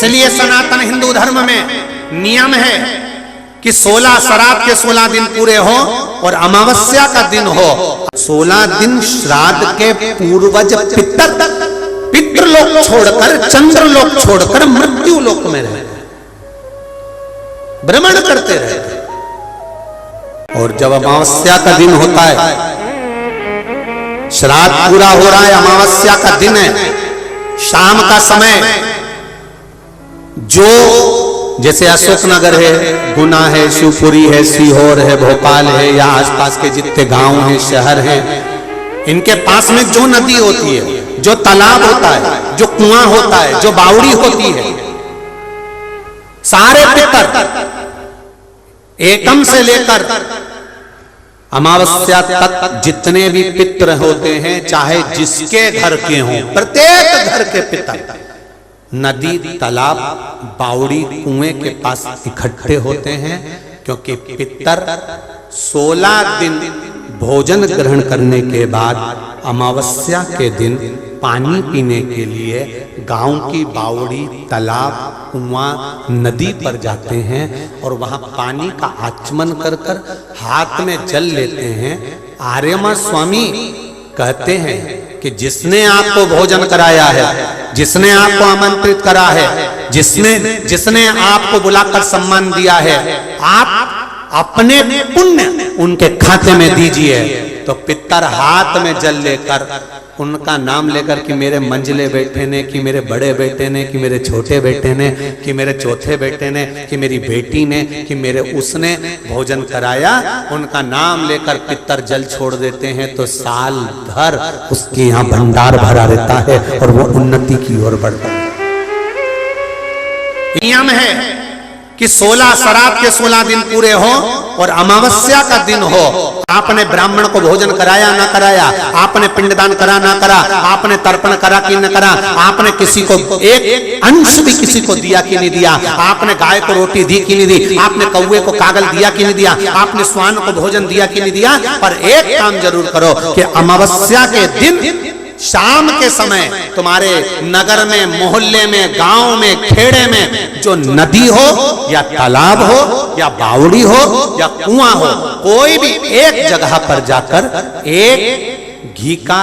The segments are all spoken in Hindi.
इसलिए सनातन हिंदू धर्म में नियम है कि 16 श्राद्ध के 16 दिन पूरे हो और अमावस्या का दिन हो। 16 दिन श्राद्ध के पूर्वज पितृलोक छोड़कर, चंद्रलोक छोड़कर मृत्यु लोक में रहते, भ्रमण करते रहते। और जब अमावस्या का दिन होता है, श्राद्ध पूरा हो रहा है, अमावस्या का दिन है, शाम का समय, जो जैसे अशोकनगर है, गुना है, शिवपुरी है, सीहोर है, भोपाल है, या आसपास के जितने गांव हैं, शहर हैं, इनके पास में जो नदी होती है, जो तालाब होता है, जो कुआं होता है, जो बावड़ी होती है, सारे पितर एकम से लेकर अमावस्या तक जितने भी पितर होते हैं, चाहे जिसके घर के हों, प्रत्येक घर के पितर नदी, तालाब, बावड़ी, कुएं के पास इकट्ठे होते हैं, क्योंकि पितर 16 दिन भोजन ग्रहण करने के बाद अमावस्या के दिन पानी पीने के लिए गांव की बावड़ी, तालाब, कुआं, नदी पर जाते हैं और वहां पानी का आचमन कर कर हाथ में जल लेते हैं। आर्यमा स्वामी कहते हैं कि जिसने आपको भोजन कराया है, जिसने आपको आमंत्रित करा है, जिसने आपको बुलाकर सम्मान दिया है, आप अपने पुण्य उनके खाते में दीजिए। तो पितर हाथ में जल लेकर उनका नाम लेकर कि मेरे मंझले बेटे ने, कि मेरे बड़े बेटे ने, कि मेरे छोटे बेटे ने, कि मेरे चौथे बेटे ने, कि मेरी बेटी ने, कि मेरे उसने भोजन कराया, उनका नाम लेकर पितर जल छोड़ देते हैं। तो साल भर उसके यहाँ भंडार भरा रहता है और वो उन्नति की ओर बढ़ता है। नियम है कि 16 श्राद्ध के 16 दिन पूरे हो और अमावस्या का दिन हो। आपने ब्राह्मण को भोजन कराया ना कराया, आपने पिंडदान करा ना करा, आपने तर्पण करा कि न करा, आपने किसी को एक अंश भी किसी को दिया कि नहीं दिया, आपने गाय को रोटी दी कि नहीं दी, आपने कौवे को कागल दिया कि नहीं दिया, आपने स्वान को भोजन दिया कि नहीं दिया। पर एक काम जरूर करो कि अमावस्या के दिन शाम के समय तुम्हारे नगर में, मोहल्ले में, गांव में, खेड़े में जो नदी हो या तालाब हो या बावड़ी हो या कुआं हो, कोई भी एक जगह पर जाकर एक घी का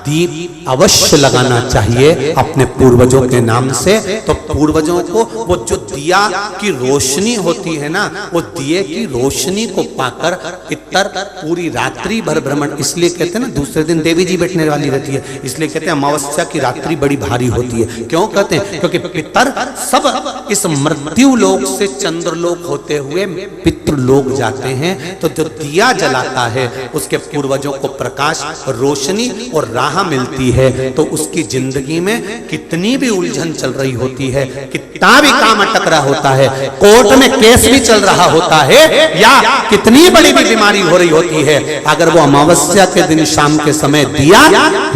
दीप अवश्य लगाना चाहिए अपने पूर्वजों के नाम से। तो पूर्वजों को वो जो दिया की रोशनी होती है ना, वो दिए की रोशनी को पाकर पितर पूरी रात्रि भर भ्रमण, इसलिए कहते हैं ना दूसरे दिन देवी जी बैठने वाली रहती है, इसलिए कहते हैं अमावस्या की रात्रि बड़ी भारी होती है। क्यों कहते हैं? क्योंकि पितर सब इस मृत्यु लोक से चंद्रलोक होते हुए पितृलोक जाते हैं। तो जो दिया जलाता है उसके पूर्वजों को प्रकाश, रोशनी और राह मिलती है। तो उसकी जिंदगी में कितनी भी उलझन चल रही होती है, कितना भी काम अटक रहा होता है, कोर्ट में केस भी चल रहा होता है, या कितनी बड़ी भी बीमारी हो रही होती है, अगर वो अमावस्या के दिन शाम के समय दिया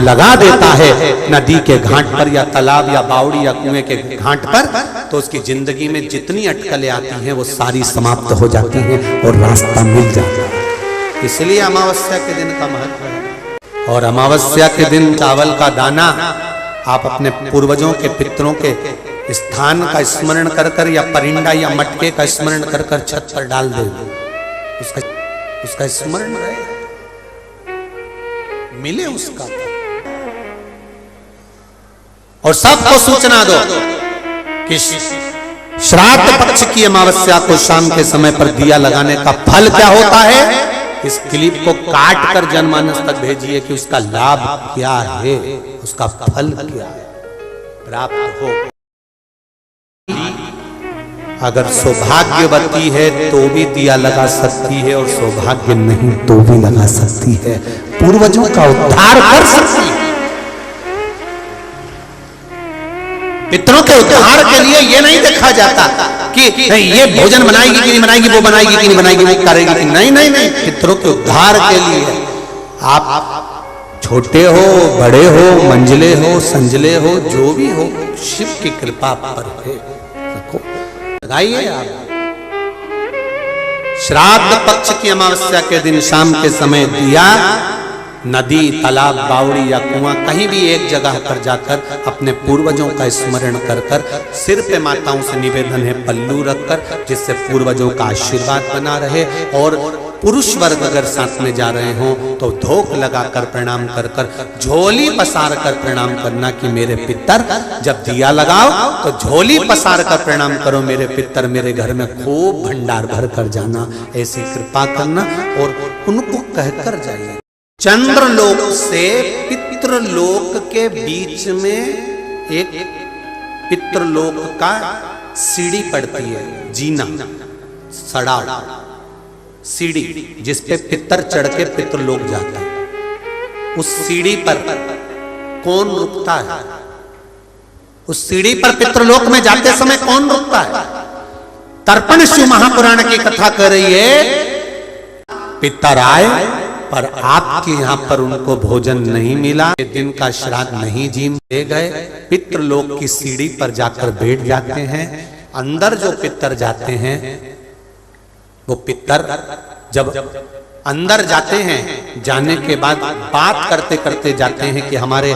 लगा देता है नदी के घाट पर या तालाब या बावड़ी या कुएं के घाट पर, तो उसकी जिंदगी में जितनी अटकलें आती हैं वो सारी समाप्त हो जाती हैं और रास्ता मिल जाता है। इसलिए अमावस्या के दिन का महत्व है। और अमावस्या के दिन चावल का दाना आप अपने पूर्वजों के, पितरों के स्थान का स्मरण कर कर या परिंदा या मटके का स्मरण कर कर छत पर डाल दे, उसका स्मरण रहे, मिले उसका। और सबको सूचना दो कि श्राद्ध पक्ष की अमावस्या को शाम के समय पर दिया लगाने का फल क्या होता है। इस क्लिप को काट कर जनमानस तक भेजिए कि उसका लाभ क्या है, उसका फल क्या है, प्राप्त हो। अगर सौभाग्यवती है तो भी दिया लगा सकती है और सौभाग्य नहीं तो भी लगा सकती है, पूर्वजों का उद्धार कर सकती है। पितरों के उद्धार के लिए ये नहीं देखा जाता कि ये भोजन बनाएगी कि नहीं बनाएगी, वो बनाएगी कि नहीं बनाएगी, वो करेगी कि नहीं। नहीं नहीं, पितरों के उद्धार के लिए आप छोटे हो, बड़े हो, मंझले हो, संजले हो, जो भी हो, शिव की कृपा पर है, लगाइए आप। श्राद्ध पक्ष की अमावस्या के दिन शाम के समय दिया नदी, तालाब, बावड़ी या कुआं कहीं भी एक जगह पर जाकर अपने पूर्वजों का स्मरण कर कर सिर पे माताओं से निवेदन है पल्लू रखकर, जिससे पूर्वजों का आशीर्वाद बना रहे। और पुरुष वर्ग अगर साथ में जा रहे हों तो धोख लगाकर प्रणाम कर कर, झोली पसार कर प्रणाम करना कि मेरे पितर, जब दिया लगाओ तो झोली पसार कर प्रणाम करो मेरे पितर, मेरे घर में खूब भंडार भर कर जाना, ऐसी कृपा करना और उनको कहकर जाइए। चंद्रलोक से पितृलोक के बीच में एक पितृलोक का सीढ़ी पड़ती है, जीना, सड़ाव, सीढ़ी जिसपे पितर चढ़ के पितृलोक जाता है। उस सीढ़ी पर कौन रुकता है? उस सीढ़ी पर पितृलोक में जाते समय कौन रुकता है? तर्पण शिव महापुराण की कथा कर रही है, पितर आए पर आपके यहाँ पर उनको भोजन नहीं मिला, दिन का श्राद्ध नहीं जीम दे गए, पितृलोक की सीढ़ी पर जाकर बैठ जाते हैं। अंदर जो पितर जाते हैं वो पितर जब अंदर जाते हैं, जाने के बाद बात करते करते जाते हैं कि हमारे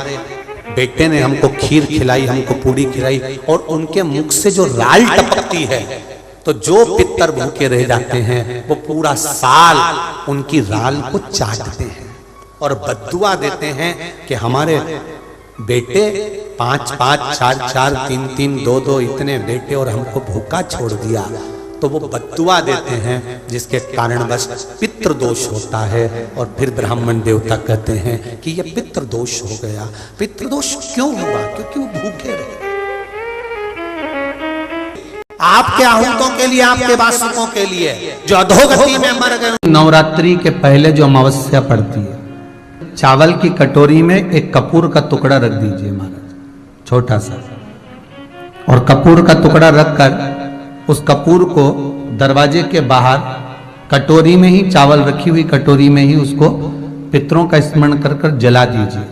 बेटे ने हमको खीर खिलाई, हमको पूड़ी खिलाई, और उनके मुख से जो राल टपकती है तो जो पितर भूखे रह जाते हैं वो पूरा साल उनकी राल को चाटते हैं और बद्दुआ देते हैं कि हमारे बेटे 5-5, 4-4, 3-3, 2-2 इतने बेटे और हमको भूखा छोड़ दिया। तो वो बद्दुआ देते हैं, जिसके कारणवश पितृदोष होता है। और फिर ब्राह्मण देवता कहते हैं कि ये पितृदोष हो गया। पितृदोष क्यों हुआ? क्योंकि वो भूखे रहे। आपके आहूतों के लिए, आपके वासुकों के लिए जो अधोगति में मर गए। नवरात्रि के पहले जो अमावस्या पड़ती है, चावल की कटोरी में एक कपूर का टुकड़ा रख दीजिए महाराज, छोटा सा, और कपूर का टुकड़ा रखकर उस कपूर को दरवाजे के बाहर कटोरी में ही, चावल रखी हुई कटोरी में ही उसको पितरों का स्मरण कर कर जला दीजिए।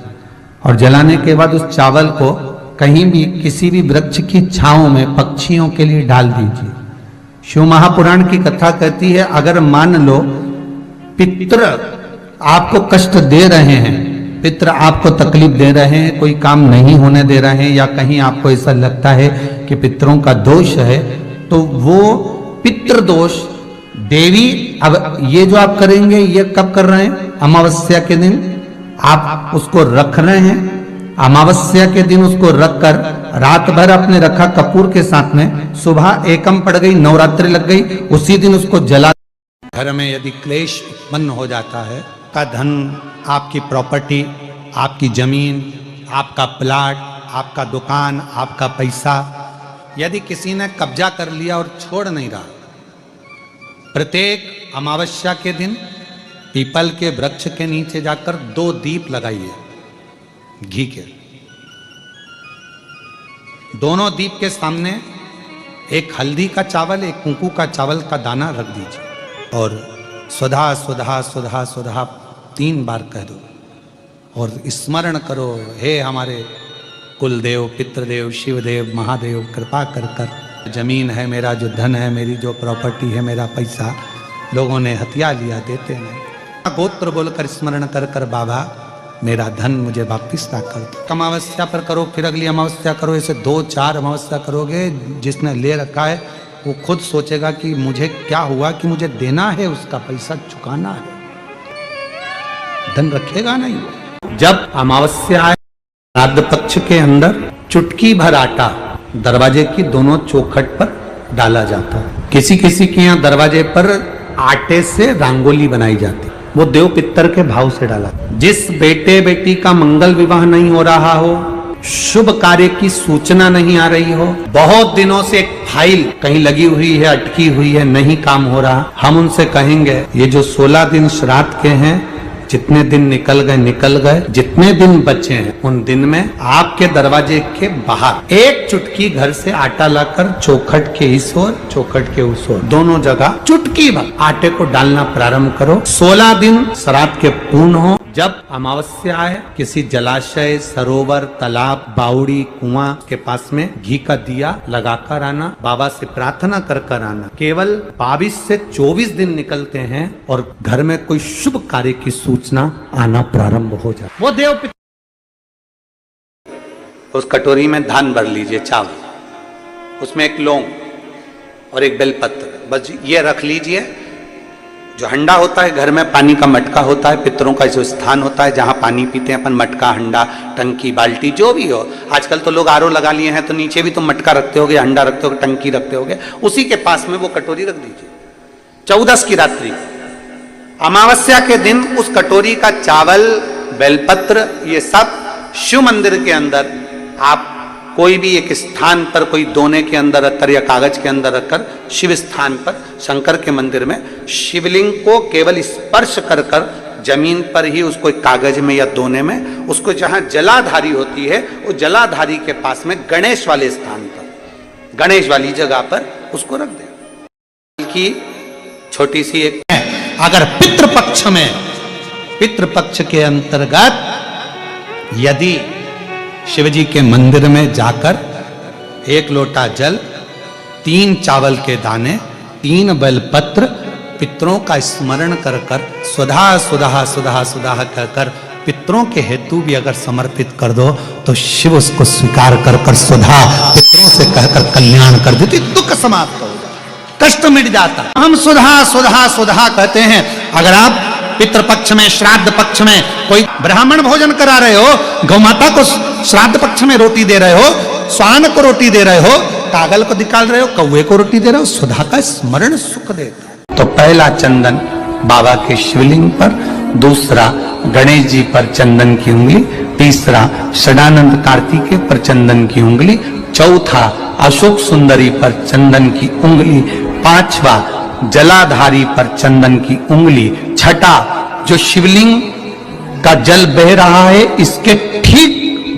और जलाने के बाद उस चावल को कहीं भी किसी भी वृक्ष की छांव में पक्षियों के लिए डाल दीजिए। शिव महापुराण की कथा कहती है, अगर मान लो पितृ आपको कष्ट दे रहे हैं, पितृ आपको तकलीफ दे रहे हैं, कोई काम नहीं होने दे रहे हैं, या कहीं आपको ऐसा लगता है कि पितरों का दोष है, तो वो पितृदोष देवी, अब ये जो आप करेंगे ये कब कर रहे हैं? अमावस्या के दिन आप उसको रख रहे हैं। अमावस्या के दिन उसको रखकर रात भर आपने रखा कपूर के साथ में, सुबह एकम पड़ गई, नवरात्रि लग गई, उसी दिन उसको जला। घर में यदि क्लेश उत्पन्न हो जाता है, का धन, आपकी प्रॉपर्टी, आपकी जमीन, आपका प्लाट, आपका दुकान, आपका पैसा, यदि किसी ने कब्जा कर लिया और छोड़ नहीं रहा, प्रत्येक अमावस्या के दिन पीपल के वृक्ष के नीचे जाकर 2 दीप लगाइए घी के। दोनों दीप के सामने एक हल्दी का चावल, एक कुंकू का चावल का दाना रख दीजिए और स्वधा स्वधा स्वधा स्वधा 3 बार कह दो और स्मरण करो, हे हमारे कुलदेव, पितृदेव, शिवदेव, महादेव, कृपा कर कर जमीन है, मेरा जो धन है, मेरी जो प्रॉपर्टी है, मेरा पैसा लोगों ने हथिया लिया, देते नहीं। गोत्र बोलकर स्मरण कर कर बाबा मेरा धन मुझे वापिस ला कर। अमावस्या पर करो, फिर अगली अमावस्या करो, ऐसे 2-4 अमावस्या करोगे। जिसने ले रखा है वो खुद सोचेगा कि मुझे क्या हुआ, कि मुझे देना है, उसका पैसा चुकाना है, धन रखेगा नहीं। जब अमावस्या आए, श्राद्ध पक्ष के अंदर चुटकी भर आटा दरवाजे की दोनों चौखट पर डाला जाता है। किसी किसी के यहाँ दरवाजे पर आटे से रंगोली बनाई जाती, वो देव पितर के भाव से डाला। जिस बेटे बेटी का मंगल विवाह नहीं हो रहा हो, शुभ कार्य की सूचना नहीं आ रही हो, बहुत दिनों से एक फाइल कहीं लगी हुई है, अटकी हुई है, नहीं काम हो रहा, हम उनसे कहेंगे ये जो 16 दिन श्राद्ध के हैं, जितने दिन निकल गए, जितने दिन बचे हैं उन दिन में आपके दरवाजे के बाहर एक चुटकी घर से आटा लाकर चौखट के इस ओर, चौखट के उस ओर, दोनों जगह चुटकी भर आटे को डालना प्रारंभ करो। 16 दिन श्राद्ध के पूर्ण हो, जब अमावस्या है, किसी जलाशय, सरोवर, तालाब, बावड़ी, कुआं के पास में घी का दिया लगाकर आना, बाबा से प्रार्थना कर आना। केवल 22 से 24 दिन निकलते हैं और घर में कोई शुभ कार्य की सूचना आना प्रारंभ हो जाए। वो देव उस कटोरी में धान भर लीजिए, चावल, उसमें एक लौंग और एक बेलपत्र, बस ये रख लीजिए। जो हंडा होता है घर में, पानी का मटका होता है, पितरों का जो स्थान होता है जहां पानी पीते हैं अपन, मटका, हंडा, टंकी, बाल्टी, जो भी हो। आजकल तो लोग आरओ लगा लिए हैं, तो नीचे भी तुम मटका रखते होगे, हंडा रखते होगे, टंकी रखते होगे, उसी के पास में वो कटोरी रख दीजिए। 14 की रात्रि, अमावस्या के दिन उस कटोरी का चावल, बेलपत्र, ये सब शिव मंदिर के अंदर आप कोई भी एक स्थान पर, कोई दोने के अंदर रखकर या कागज के अंदर रखकर, शिव स्थान पर, शंकर के मंदिर में शिवलिंग को केवल स्पर्श कर जमीन पर ही उसको एक कागज में या दोने में, उसको जहां जलाधारी होती है, वो जलाधारी के पास में गणेश वाले स्थान पर, गणेश वाली जगह पर उसको रख दे। की छोटी सी एक, अगर पितृपक्ष के अंतर्गत यदि शिवजी के मंदिर में जाकर 1 लोटा जल, 3 चावल के दाने, 3 बेलपत्र, पितरों का स्मरण कर सुधा सुधा सुधा सुधा कहकर पितरों के हेतु भी अगर समर्पित कर दो, तो शिव उसको स्वीकार कर सुधा पितरों से कहकर कल्याण कर देते, दुख समाप्त हो जाता, कष्ट मिट जाता। हम सुधा सुधा सुधा कहते हैं। अगर आप पितृपक्ष में, श्राद्ध पक्ष में कोई ब्राह्मण भोजन करा रहे हो, गौमाता को श्राद्ध पक्ष में रोटी दे रहे हो, स्वान को रोटी दे रहे हो, कागल को निकाल रहे हो, कौवे को रोटी दे रहे हो, सुधा का स्मरण सुख देता है। तो पहला चंदन बाबा के शिवलिंग पर, दूसरा गणेश जी पर चंदन की उंगली, तीसरा षडानंद कार्तिकेय पर चंदन की उंगली, चौथा अशोक सुंदरी पर चंदन की उंगली, पांचवा जलाधारी पर चंदन की उंगली, छठा जो शिवलिंग का जल बह रहा है इसके ठीक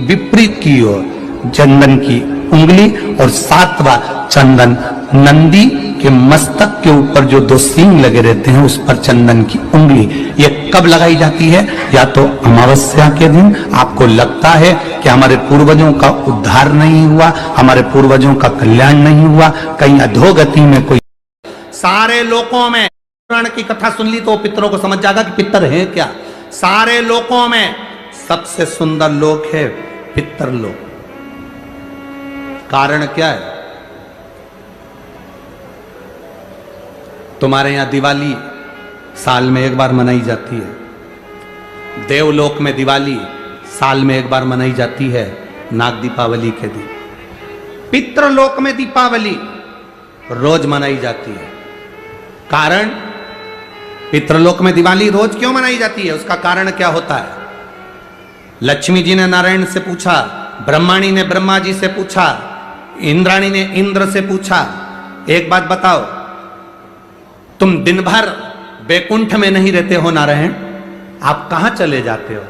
विपरीत की ओर चंदन की उंगली, और सातवां चंदन नंदी के मस्तक के ऊपर जो 2 सींग लगे रहते हैं उस पर चंदन की उंगली। ये कब लगाई जाती है? या तो अमावस्या के दिन आपको लगता है कि हमारे पूर्वजों का उद्धार नहीं हुआ, हमारे पूर्वजों का कल्याण नहीं हुआ, कहीं अधोगति में कोई, सारे लोकों में पुराण की कथा सुन ली तो पितरों को समझ जाएगा कि पितर है क्या। सारे लोकों में सबसे सुंदर लोक है पितर लोक। कारण क्या है? तुम्हारे यहां दिवाली साल में एक बार मनाई जाती है, देवलोक में दिवाली साल में एक बार मनाई जाती है, नाग दीपावली के दिन। पितृलोक में दीपावली रोज मनाई जाती है। कारण, पितृलोक में दिवाली रोज क्यों मनाई जाती है? उसका कारण क्या होता है? लक्ष्मी जी ने नारायण से पूछा, ब्रह्माणी ने ब्रह्मा जी से पूछा, इंद्राणी ने इंद्र से पूछा, एक बात बताओ, तुम दिन भर बैकुंठ में नहीं रहते हो नारायण, आप कहां चले जाते हो?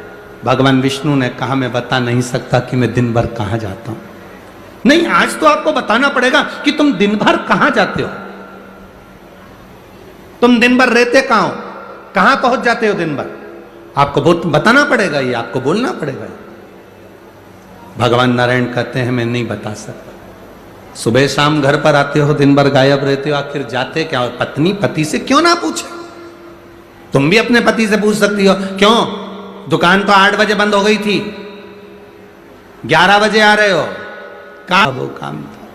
भगवान विष्णु ने कहा, मैं बता नहीं सकता कि मैं दिन भर कहां जाता हूं। नहीं, आज तो आपको बताना पड़ेगा कि तुम दिन भर कहां जाते हो, तुम दिन भर रहते कहां हो, कहां पहुंच जाते हो दिन भर, आपको बताना पड़ेगा, ये आपको बोलना पड़ेगा। भगवान नारायण कहते हैं, मैं नहीं बता सकता। सुबह शाम घर पर आते हो, दिन भर गायब रहते हो, आखिर जाते क्या हो? पत्नी पति से क्यों ना पूछे? तुम भी अपने पति से पूछ सकती हो, क्यों दुकान तो 8 बजे बंद हो गई थी, 11 बजे आ रहे हो, कहां वो काम था?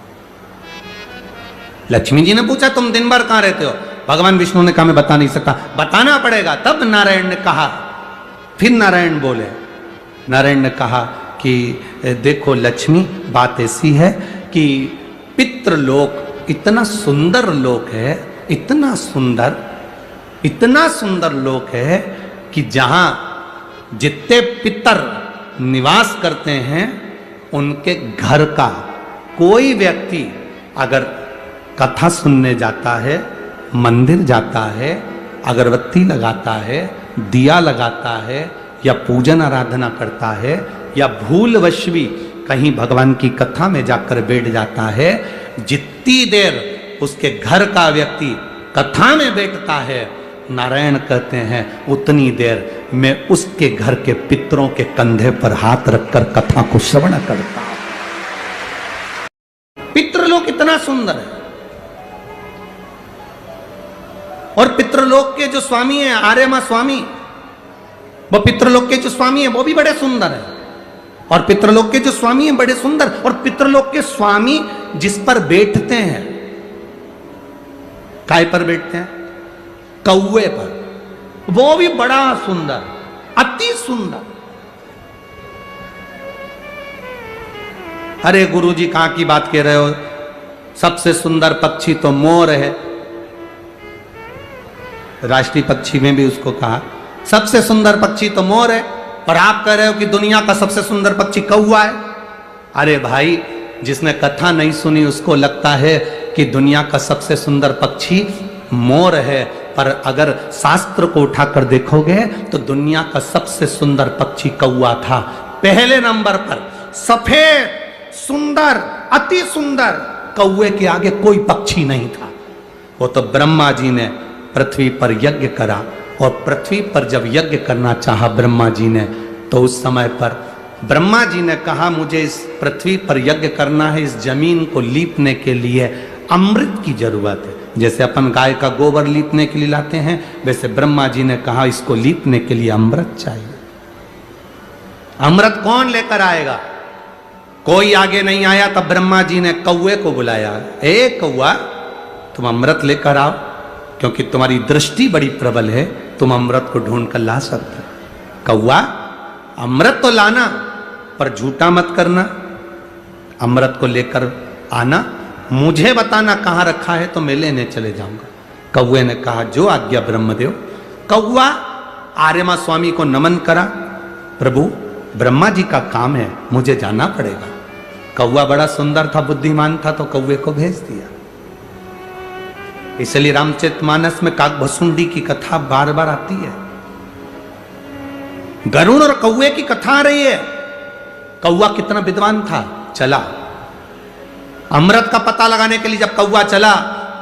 लक्ष्मी जी ने पूछा, तुम दिन भर कहां रहते हो? भगवान विष्णु ने कहा, मैं बता नहीं सकता। बताना पड़ेगा। तब नारायण ने कहा, फिर नारायण बोले, नारायण ने कहा कि देखो लक्ष्मी, बात ऐसी है कि पितृलोक इतना सुंदर लोक है, इतना सुंदर लोक है कि जहां जितने पितर निवास करते हैं उनके घर का कोई व्यक्ति अगर कथा सुनने जाता है, मंदिर जाता है, अगरबत्ती लगाता है, दिया लगाता है, या पूजन आराधना करता है, या भूलवश भी कहीं भगवान की कथा में जाकर बैठ जाता है, जितनी देर उसके घर का व्यक्ति कथा में बैठता है नारायण कहते हैं उतनी देर मैं उसके घर के पितरों के कंधे पर हाथ रखकर कथा को श्रवण करता हूं। पितृलोक इतना सुंदर है, और पितृलोक के जो स्वामी हैं आर्यमा स्वामी, वो पितृलोक के जो स्वामी हैं वो भी बड़े सुंदर हैं, और पितृलोक के जो स्वामी हैं बड़े सुंदर, और पितृलोक के स्वामी जिस पर बैठते हैं, काय पर बैठते हैं? कौवे पर, वो भी बड़ा सुंदर, अति सुंदर। अरे गुरुजी कहां की बात कह रहे हो, सबसे सुंदर पक्षी तो मोर है, राष्ट्रीय पक्षी में भी उसको कहा सबसे सुंदर पक्षी तो मोर है, और आप कह रहे हो कि दुनिया का सबसे सुंदर पक्षी कौवा है। अरे भाई, जिसने कथा नहीं सुनी उसको लगता है कि दुनिया का सबसे सुंदर पक्षी मोर है, पर अगर शास्त्र को उठाकर देखोगे तो दुनिया का सबसे सुंदर पक्षी कौवा था। पहले नंबर पर सफेद सुंदर अति सुंदर कौवे के आगे कोई पक्षी नहीं था। वो तो ब्रह्मा जी ने पृथ्वी पर यज्ञ करा, और पृथ्वी पर जब यज्ञ करना चाहा ब्रह्मा जी ने, तो उस समय पर ब्रह्मा जी ने कहा मुझे इस पृथ्वी पर यज्ञ करना है, इस जमीन को लीपने के लिए अमृत की जरूरत है। जैसे अपन गाय का गोबर लीपने के लिए लाते हैं, वैसे ब्रह्मा जी ने कहा इसको लीपने के लिए अमृत चाहिए। अमृत कौन लेकर आएगा? कोई आगे नहीं आया, तब ब्रह्मा जी ने कौवे को बुलाया, ए कौवा तुम अमृत लेकर आओ, क्योंकि तुम्हारी दृष्टि बड़ी प्रबल है, तुम अमृत को ढूंढ कर ला सकते हो। कौवा अमृत तो लाना, पर झूठा मत करना, अमृत को लेकर आना, मुझे बताना कहां रखा है तो मैं लेने चले जाऊंगा। कौवे ने कहा जो आज्ञा ब्रह्मदेव। कौवा आर्यमा स्वामी को नमन करा, प्रभु ब्रह्मा जी का काम है, मुझे जाना पड़ेगा। कौवा बड़ा सुंदर था, बुद्धिमान था, तो कौवे को भेज दिया। इसलिए रामचरितमानस में काकभसुंडी की कथा बार बार आती है। गरुड़ और कौवे की कथा आ रही है। कौवा कितना विद्वान था, चला अमृत का पता लगाने के लिए। जब कौवा चला,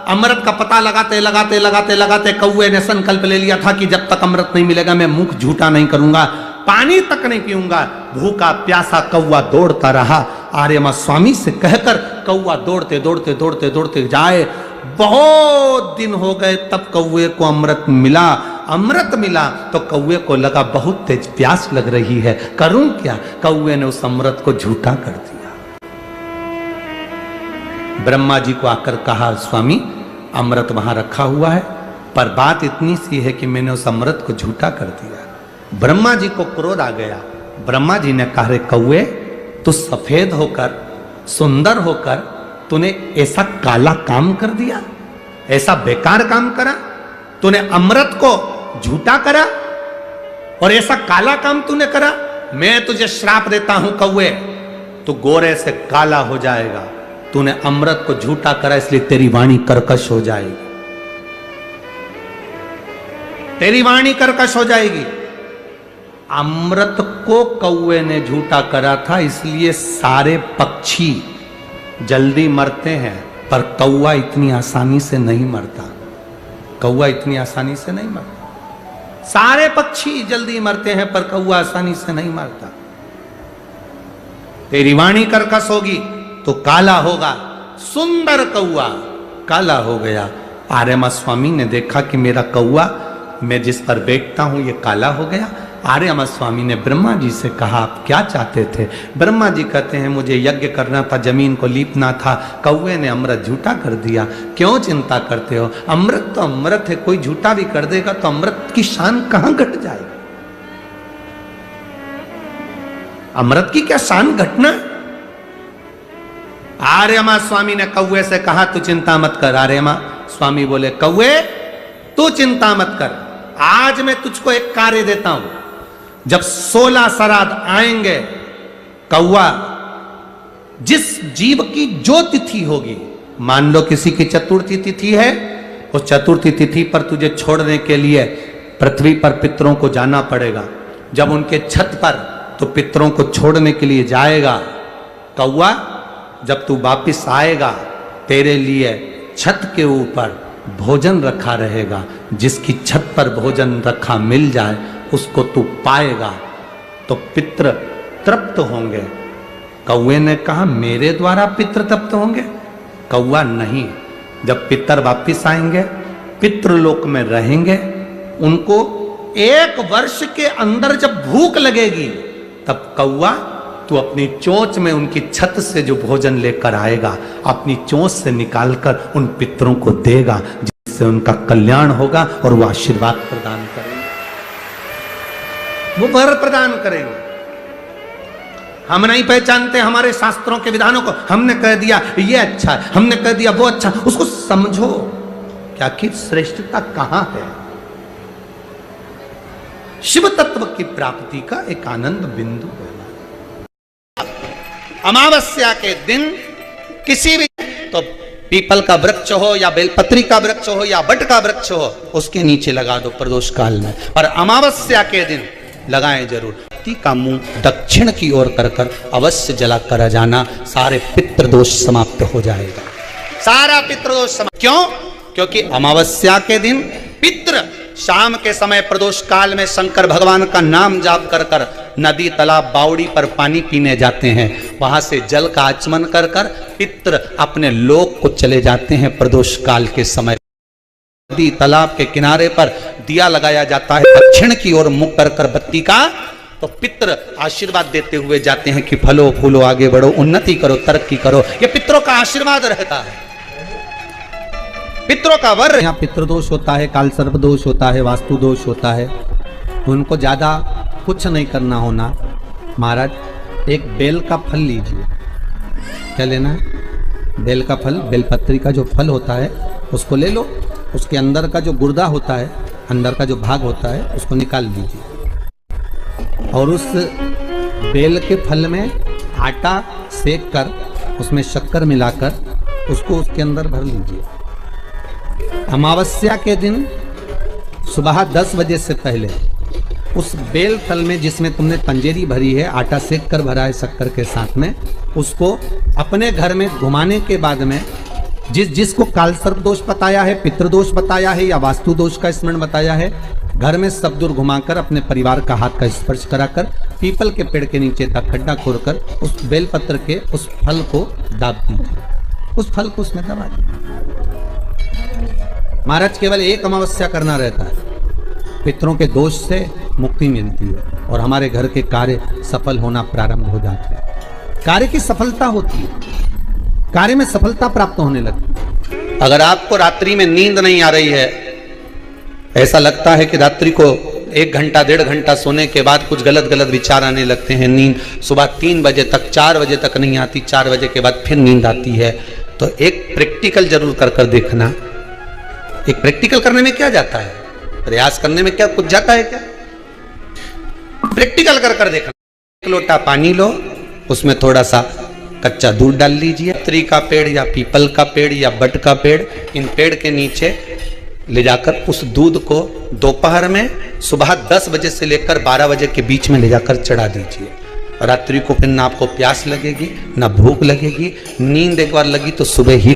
अमृत का पता लगाते लगाते लगाते लगाते कौवे ने संकल्प ले लिया था कि जब तक अमृत नहीं मिलेगा मैं मुख झूठा नहीं करूंगा, पानी तक नहीं पीऊंगा। भूखा प्यासा कौवा दौड़ता रहा। आर्यमा स्वामी से कहकर कौवा दौड़ते दौड़ते दौड़ते दौड़ते जाए। बहुत दिन हो गए, तब कौवे को अमृत मिला। अमृत मिला तो कौवे को लगा बहुत तेज प्यास लग रही है, करूं क्या? कौवे ने उस अमृत को झूठा कर दिया। ब्रह्मा जी को आकर कहा स्वामी अमृत वहां रखा हुआ है, पर बात इतनी सी है कि मैंने उस अमृत को झूठा कर दिया। ब्रह्मा जी को क्रोध आ गया। ब्रह्मा जी ने कहा रे कौवे, तू सफेद होकर सुंदर होकर तूने ऐसा काला काम कर दिया, ऐसा बेकार काम करा, तूने अमृत को झूठा करा और ऐसा काला काम तूने करा। मैं तुझे श्राप देता हूं कौवे, तू गोरे से काला हो जाएगा। तूने अमृत को झूठा करा, इसलिए तेरी वाणी कर्कश हो जाएगी, तेरी वाणी कर्कश हो जाएगी। अमृत को कौवे ने झूठा करा था, इसलिए सारे पक्षी जल्दी मरते हैं, पर कौवा इतनी आसानी से नहीं मरता। कौवा इतनी आसानी से नहीं मरता। सारे पक्षी जल्दी मरते हैं, पर कौवा आसानी से नहीं मरता। तेरी वाणी कर्कश होगी तो काला होगा। सुंदर कौवा काला हो गया। आर्यमा स्वामी ने देखा कि मेरा कौवा, मैं जिस पर बैठता हूं, ये काला हो गया। आर्यमा स्वामी ने ब्रह्मा जी से कहा आप क्या चाहते थे? ब्रह्मा जी कहते हैं मुझे यज्ञ करना था, जमीन को लीपना था, कौवे ने अमृत झूठा कर दिया। क्यों चिंता करते हो? अमृत तो अमृत है, कोई झूठा भी कर देगा तो अमृत की शान कहां घट जाएगी? अमृत की क्या शान घटना? आर्यमा स्वामी ने कौवे से कहा तू चिंता मत कर। आर्यमा स्वामी बोले कौवे तू चिंता मत कर, आज मैं तुझको एक कार्य देता हूं। जब 16 श्राद्ध आएंगे, कौवा जिस जीव की जो तिथि होगी, मान लो किसी की चतुर्थी तिथि है, उस चतुर्थी तिथि पर तुझे छोड़ने के लिए पृथ्वी पर पितरों को जाना पड़ेगा। जब उनके छत पर तो पितरों को छोड़ने के लिए जाएगा, कौवा जब तू वापिस आएगा, तेरे लिए छत के ऊपर भोजन रखा रहेगा, जिसकी छत पर भोजन रखा मिल जाए उसको तू पाएगा तो पितृ तृप्त होंगे। कौवे ने कहा मेरे द्वारा पितृ तृप्त होंगे? कौवा नहीं, जब पितर वापिस आएंगे, पितृलोक में रहेंगे, उनको 1 वर्ष के अंदर जब भूख लगेगी तब कौवा तू अपनी चोंच में उनकी छत से जो भोजन लेकर आएगा, अपनी चोंच से निकालकर उन पितरों को देगा, जिससे उनका कल्याण होगा और वो आशीर्वाद प्रदान करेंगे, वो वर प्रदान करेंगे। हम नहीं पहचानते हमारे शास्त्रों के विधानों को, हमने कह दिया ये अच्छा है, हमने कह दिया वो अच्छा, उसको समझो कि आखिर श्रेष्ठता कहां है। शिव तत्व की प्राप्ति का एक आनंद बिंदु है। अमावस्या के दिन किसी भी तो पीपल का वृक्ष हो या बेलपत्री का वृक्ष हो या बट का वृक्ष हो, उसके नीचे लगा दो प्रदोष काल में, पर अमावस्या के दिन लगाएं जरूर। का मुंह दक्षिण की ओर कर अवश्य जला कर जाना, सारे पितृदोष समाप्त हो जाएगा, सारा पितृदोष समाप्त। क्यों? क्योंकि अमावस्या के दिन पितृ शाम के समय प्रदोष काल में शंकर भगवान का नाम जाप कर नदी तालाब बावड़ी पर पानी पीने जाते हैं, वहां से जल का आचमन कर पितृ अपने लोक को चले जाते हैं। प्रदोष काल के समय नदी तालाब के किनारे पर दिया लगाया जाता है दक्षिण की ओर मुख कर बत्ती का, तो पितृ आशीर्वाद देते हुए जाते हैं कि फलो फूलो आगे बढ़ो, उन्नति करो, तरक्की करो। ये पितरों का आशीर्वाद रहता है, पितरों का वर। यहाँ पितृदोष होता है, काल सर्प दोष होता है, वास्तु दोष होता है, उनको ज्यादा कुछ नहीं करना होना। महाराज एक बेल का फल लीजिए, क्या लेना है? बेल का फल, बेलपत्री का जो फल होता है उसको ले लो, उसके अंदर का जो गुर्दा होता है, अंदर का जो भाग होता है उसको निकाल लीजिए, और उस बेल के फल में आटा सेक कर उसमें शक्कर मिलाकर उसको उसके अंदर भर लीजिए। अमावस्या के दिन सुबह 10 बजे से पहले उस बेल फल में जिसमें तुमने पंजेरी भरी है, आटा सेक कर भरा है शक्कर के साथ में, उसको अपने घर में घुमाने के बाद में जिसको काल सर्प दोष बताया है, पितृदोष बताया है या वास्तु दोष का स्मरण बताया है, घर में सब दूर घुमाकर अपने परिवार का हाथ का स्पर्श कराकर पीपल के पेड़ के नीचे तक खड्डा खोदकर उस बेलपत्र के उस फल को दाब दीजिए, उस फल को उसमें दबा दीजिए। महाराज केवल एक अमावस्या करना रहता है, पितरों के दोष से मुक्ति मिलती है और हमारे घर के कार्य सफल होना प्रारंभ हो जाते हैं, कार्य की सफलता होती है, कार्य में सफलता प्राप्त होने लगती है। अगर आपको रात्रि में नींद नहीं आ रही है, ऐसा लगता है कि रात्रि को 1 घंटा 1.5 घंटा सोने के बाद कुछ गलत विचार आने लगते हैं, नींद सुबह 3 बजे तक 4 बजे तक नहीं आती, 4 बजे के बाद फिर नींद आती है, तो एक प्रैक्टिकल जरूर कर देखना। एक प्रैक्टिकल करने में क्या जाता है, प्रयास करने में क्या कुछ जाता है क्या? प्रैक्टिकल कर देखना। 1 लोटा पानी लो, उसमें थोड़ा सा कच्चा दूध डाल लीजिए, पत्री का पेड़ या पीपल का पेड़ या बट का पेड़, इन पेड़ के नीचे ले जाकर उस दूध को दोपहर में सुबह 10 बजे से लेकर 12 बजे के बीच में ले जाकर चढ़ा दीजिए। रात्रि को फिर ना आपको प्यास लगेगी ना भूख लगेगी, नींद एक बार लगी तो सुबह ही